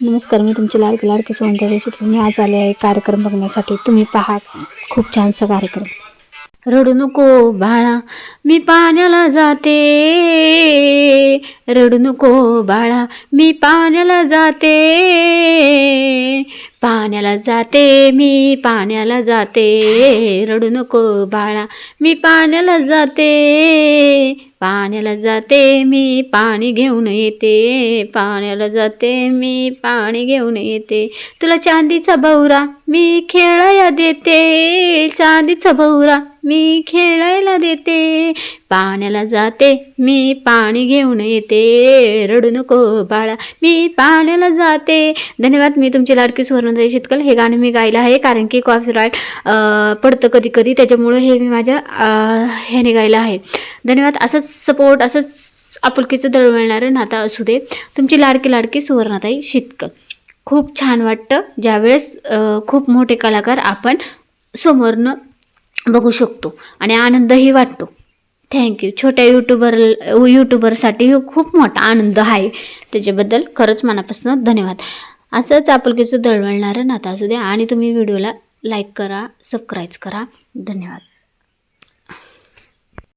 नमस्कार, मी तुमची लाडकी सौंदर्य शिकली. मी आज आले आहे कार्यक्रम बघण्यासाठी. तुम्ही पहा, खूप छानसा कार्यक्रम. रडू नको बाळा, मी पाण्याला जाते. रडू नको बाळा, मी पाण्याला जाते. पाण्याला जाते, मी पाण्याला जाते. रडू नको बाळा, मी पाण्याला जाते. पाण्याला जाते, मी पाणी घेऊन येते. पाण्याला जाते, मी पाणी घेऊन येते. तुला चांदीचा भवरा मी खेळायला देते. चांदीचा भवरा मी खेळायला देते. पाण्याला जाते, मी पाणी घेऊन येते. रडू नको बाळा, मी पाण्याला जाते. धन्यवाद. मी तुमची लाडकी सुवर्णताई शितकल. हे गाणं मी गायलं आहे कारण की कॉपीराईट पडतं कधी कधी, त्याच्यामुळं हे मी माझ्या ह्याने गायलं आहे. धन्यवाद. असंच सपोर्ट, असंच आपुलकीचं दळवळणारं नातं असू दे. तुमची लाडकी सुवर्णताई शितकल. खूप छान वाटतं ज्यावेळेस खूप मोठे कलाकार आपण समोरनं बघू शकतो आणि आनंदही वाटतो. थँक्यू. छोट्या यूट्यूबरसाठी खूप मोठा आनंद आहे. त्याच्याबद्दल खरंच मनापासून धन्यवाद. असंच आपुलकीचं दळवळणारं नातं असू द्या आणि तुम्ही व्हिडिओला लाईक करा, सबस्क्राईब करा. धन्यवाद.